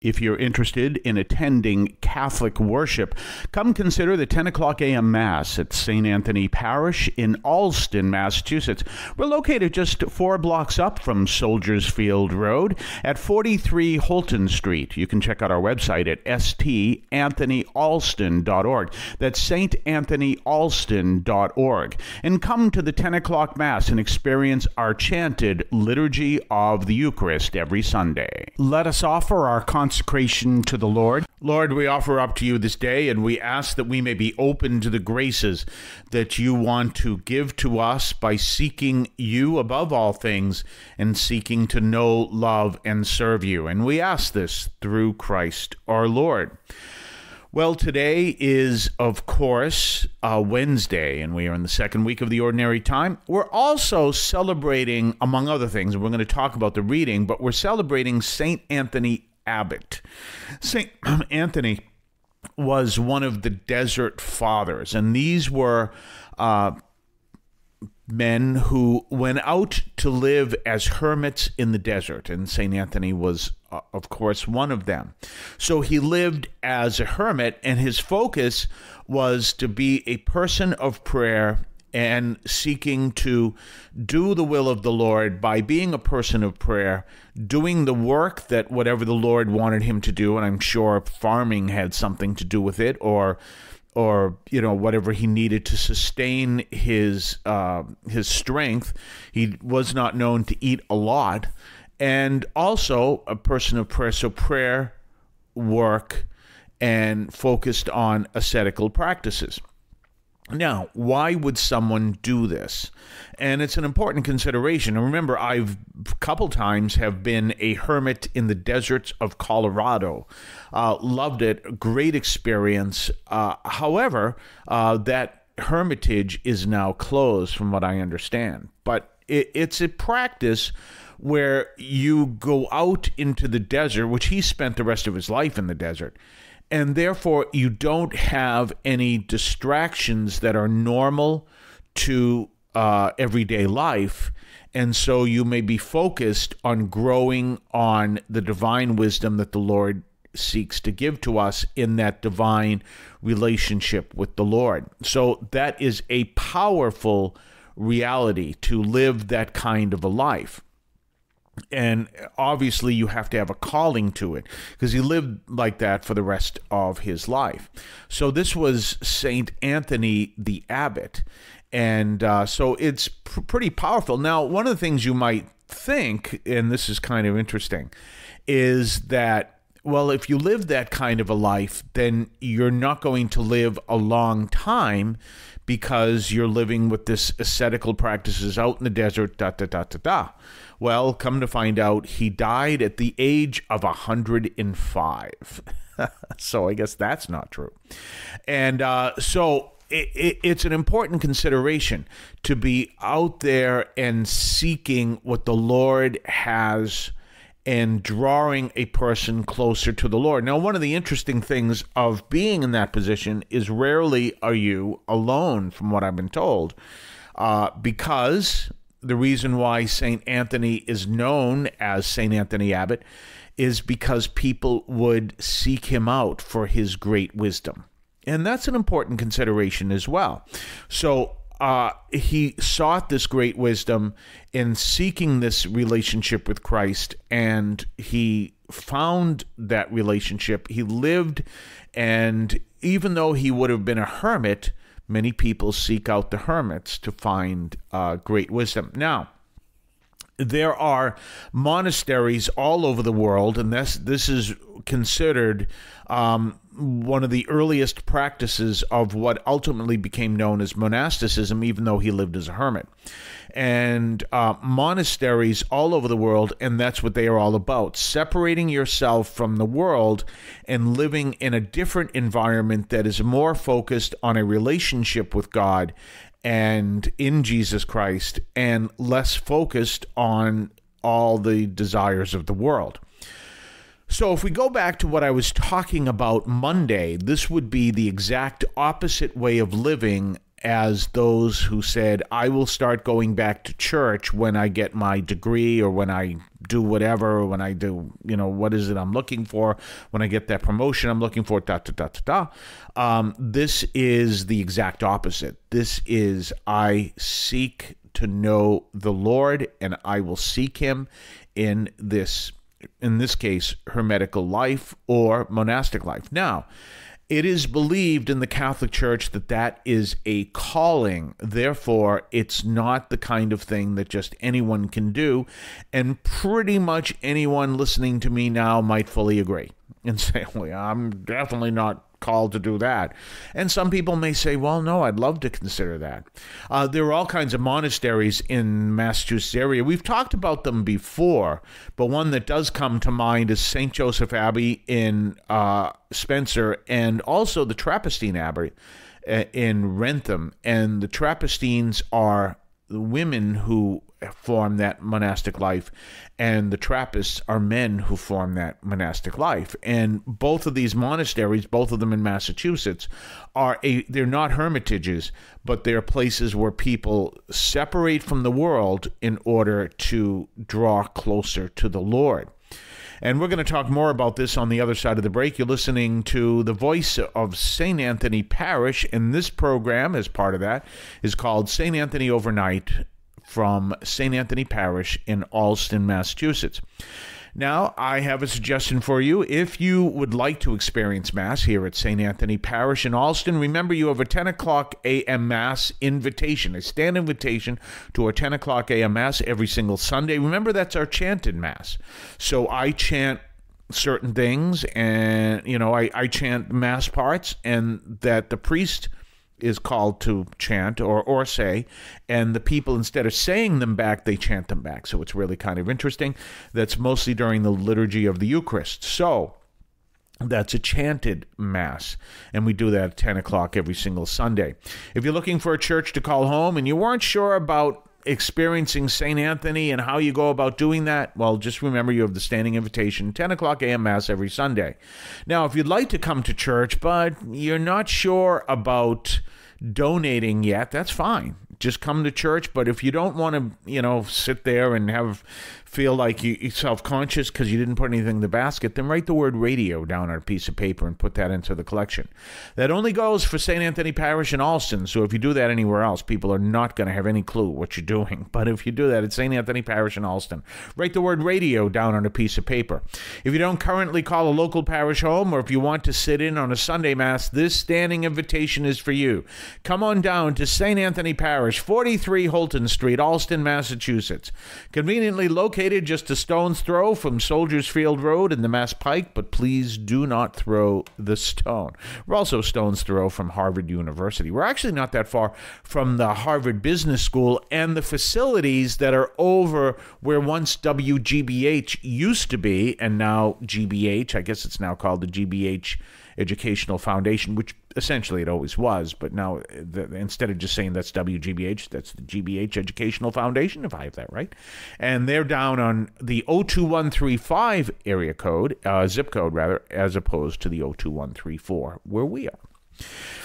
If you're interested in attending Catholic worship, come consider the 10 o'clock a.m. Mass at St. Anthony Parish in Allston, Massachusetts. We're located just 4 blocks up from Soldiers Field Road at 43 Holton Street. You can check out our website at stanthonyalston.org. That's stanthonyalston.org. And come to the 10 o'clock Mass and experience our chanted Liturgy of the Eucharist every Sunday. Let us offer our consecration to the Lord. Lord, we offer up to you this day, and we ask that we may be open to the graces that you want to give to us by seeking you above all things and seeking to know, love, and serve you. And we ask this through Christ our Lord. Well, today is, of course, Wednesday, and we are in the second week of the Ordinary Time. We're also celebrating, among other things, we're going to talk about the reading, but we're celebrating St. Anthony Abbot. St. Anthony was one of the Desert Fathers, and these were men who went out to live as hermits in the desert, and St. Anthony was, of course, one of them. So he lived as a hermit, and his focus was to be a person of prayer and seeking to do the will of the Lord by being a person of prayer, doing the work that whatever the Lord wanted him to do, and I'm sure farming had something to do with it, or whatever he needed to sustain his strength. He was not known to eat a lot, and also a person of prayer. So prayer, work, and focused on ascetical practices. Now, why would someone do this? And it's an important consideration. And remember, I've a couple times have been a hermit in the deserts of Colorado. Loved it. Great experience. However, that hermitage is now closed from what I understand. But it's a practice where you go out into the desert, which he spent the rest of his life in the desert, and therefore you don't have any distractions that are normal to everyday life, and so you may be focused on growing on the divine wisdom that the Lord seeks to give to us in that divine relationship with the Lord. So that is a powerful reality, to live that kind of a life. And obviously you have to have a calling to it, because he lived like that for the rest of his life. So this was St. Anthony the Abbot. And so it's pretty powerful. Now, one of the things you might think, and this is kind of interesting, is that, well, if you live that kind of a life, then you're not going to live a long time, because you're living with this ascetical practices out in the desert, Well, come to find out, he died at the age of 105. So I guess that's not true. And so it's an important consideration to be out there and seeking what the Lord has and drawing a person closer to the Lord. Now, one of the interesting things of being in that position is rarely are you alone, from what I've been told, because the reason why St. Anthony is known as St. Anthony Abbot is because people would seek him out for his great wisdom. And that's an important consideration as well. So he sought this great wisdom in seeking this relationship with Christ, and he found that relationship. He lived, and even though he would have been a hermit, many people seek out the hermits to find great wisdom. Now, there are monasteries all over the world, and this is considered one of the earliest practices of what ultimately became known as monasticism, even though he lived as a hermit. And monasteries all over the world, and that's what they are all about, separating yourself from the world and living in a different environment that is more focused on a relationship with God and in Jesus Christ, and less focused on all the desires of the world. So if we go back to what I was talking about Monday, this would be the exact opposite way of living as those who said, I will start going back to church when I get my degree or when I do whatever, when I do, what is it I'm looking for, when I get that promotion I'm looking for, this is the exact opposite. This is, I seek to know the Lord, and I will seek him in this case, hermetical life or monastic life. Now, it is believed in the Catholic Church that is a calling. Therefore, it's not the kind of thing that just anyone can do. And pretty much anyone listening to me now might fully agree and say, well, I'm definitely not called to do that. And some people may say, well, no, I'd love to consider that. There are all kinds of monasteries in Massachusetts area. We've talked about them before, but one that does come to mind is St. Joseph Abbey in Spencer, and also the Trappistine Abbey in Wrentham. And the Trappistines are the women who form that monastic life, and the Trappists are men who form that monastic life. And both of these monasteries, both of them in Massachusetts, they're not hermitages, but they're places where people separate from the world in order to draw closer to the Lord. And we're going to talk more about this on the other side of the break. You're listening to the voice of St. Anthony Parish, and this program, as part of that, is called St. Anthony Overnight from St. Anthony Parish in Allston, Massachusetts. Now, I have a suggestion for you. If you would like to experience Mass here at St. Anthony Parish in Allston, remember you have a 10 o'clock a.m. Mass invitation, a stand invitation to our 10 o'clock a.m. Mass every single Sunday. Remember, that's our chanted Mass. So I chant certain things, and, I chant Mass parts, and that the priest is called to chant or say, and the people, instead of saying them back, they chant them back. So it's really kind of interesting. That's mostly during the liturgy of the Eucharist. So that's a chanted Mass, and we do that at 10 o'clock every single Sunday. If you're looking for a church to call home and you weren't sure about experiencing St. Anthony and how you go about doing that, well, just remember you have the standing invitation, 10 o'clock a.m. Mass every Sunday. Now, if you'd like to come to church, but you're not sure about donating yet, that's fine. Just come to church. But if you don't want to, sit there and feel like you're self-conscious because you didn't put anything in the basket, then write the word radio down on a piece of paper and put that into the collection. That only goes for St. Anthony Parish in Allston. So if you do that anywhere else, people are not going to have any clue what you're doing. But if you do that at St. Anthony Parish in Allston, write the word radio down on a piece of paper. If you don't currently call a local parish home, or if you want to sit in on a Sunday Mass, this standing invitation is for you. Come on down to St. Anthony Parish, 43 Holton Street, Allston, Massachusetts. Conveniently located just a stone's throw from Soldiers Field Road and the Mass Pike, but please do not throw the stone. We're also a stone's throw from Harvard University. We're actually not that far from the Harvard Business School and the facilities that are over where once WGBH used to be, and now GBH, I guess it's now called the GBH Educational Foundation, which essentially it always was, but now instead of just saying that's WGBH, that's the GBH Educational Foundation, if I have that right. And they're down on the O-0135 area code, zip code rather, as opposed to the O-2134 where we are.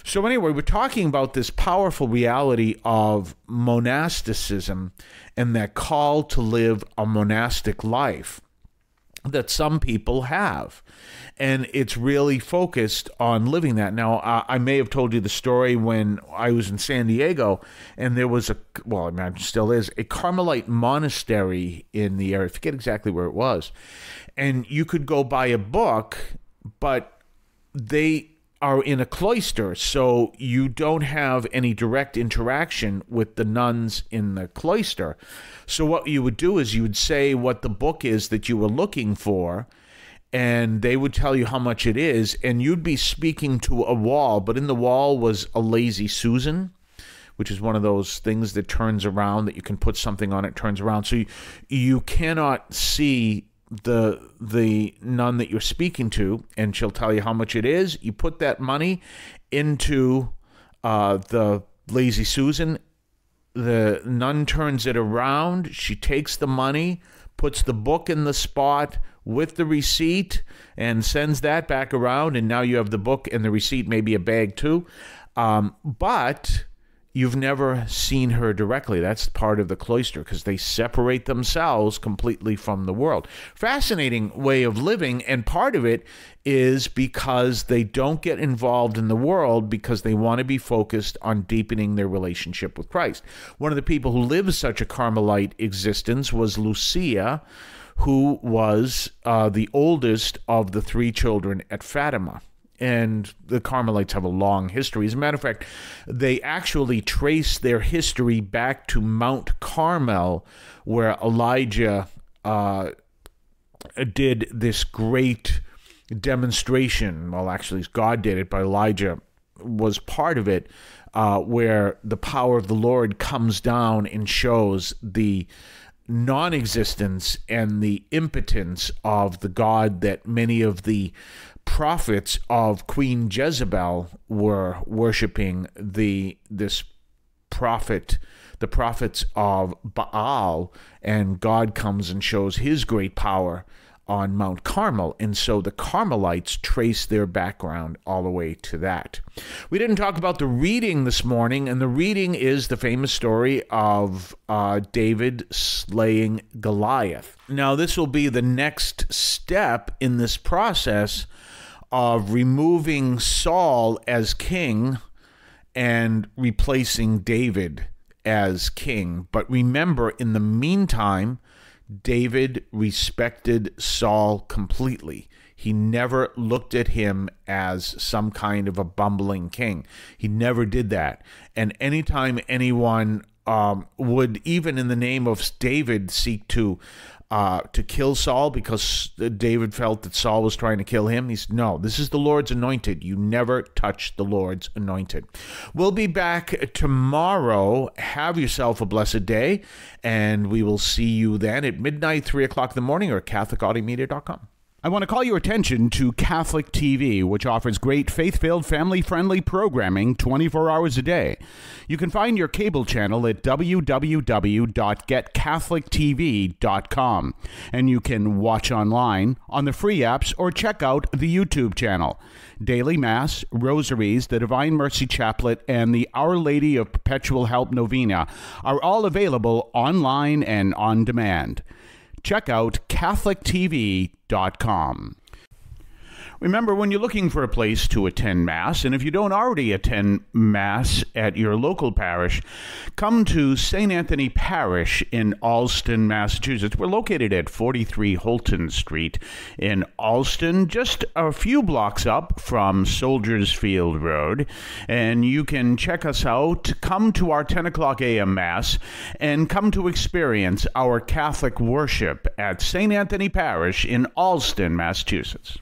So anyway, we're talking about this powerful reality of monasticism and that call to live a monastic life that some people have. And it's really focused on living that. Now, I may have told you the story when I was in San Diego, and there was I imagine still is, a Carmelite monastery in the area. I forget exactly where it was. And you could go buy a book, but they are in a cloister, so you don't have any direct interaction with the nuns in the cloister. So what you would do is you would say what the book is that you were looking for, and they would tell you how much it is, and you'd be speaking to a wall, but in the wall was a Lazy Susan, which is one of those things that turns around, that you can put something on it, turns around. So you cannot see the nun that you're speaking to, and she'll tell you how much it is. You put that money into the Lazy Susan. The nun turns it around. She takes the money, puts the book in the spot with the receipt, and sends that back around. And now you have the book and the receipt, maybe a bag too. But you've never seen her directly. That's part of the cloister, because they separate themselves completely from the world. Fascinating way of living, and part of it is because they don't get involved in the world because they want to be focused on deepening their relationship with Christ. One of the people who lived such a Carmelite existence was Lucia, who was the oldest of the 3 children at Fatima. And the Carmelites have a long history. As a matter of fact, they actually trace their history back to Mount Carmel, where Elijah did this great demonstration. Well, actually, God did it, but Elijah was part of it, where the power of the Lord comes down and shows the non-existence and the impotence of the God that many of the prophets of Queen Jezebel were worshiping, the prophets of Baal, and God comes and shows his great power on Mount Carmel. And so the Carmelites trace their background all the way to that. We didn't talk about the reading this morning, and the reading is the famous story of David slaying Goliath. Now, this will be the next step in this process of removing Saul as king and replacing David as king. But remember, in the meantime, David respected Saul completely. He never looked at him as some kind of a bumbling king. He never did that. And anytime anyone would, even in the name of David, seek to kill Saul because David felt that Saul was trying to kill him, he said, no, this is the Lord's anointed. You never touch the Lord's anointed. We'll be back tomorrow. Have yourself a blessed day, and we will see you then at midnight, 3 o'clock in the morning, or at CatholicAudiomedia.com. I want to call your attention to Catholic TV, which offers great faith-filled, family-friendly programming 24 hours a day. You can find your cable channel at www.getcatholictv.com, and you can watch online on the free apps or check out the YouTube channel. Daily Mass, Rosaries, the Divine Mercy Chaplet, and the Our Lady of Perpetual Help Novena are all available online and on demand. Check out CatholicTV.com. Remember, when you're looking for a place to attend Mass, and if you don't already attend Mass at your local parish, come to St. Anthony Parish in Allston, Massachusetts. We're located at 43 Holton Street in Allston, just a few blocks up from Soldiers Field Road. And you can check us out, come to our 10 o'clock a.m. Mass, and come to experience our Catholic worship at St. Anthony Parish in Allston, Massachusetts.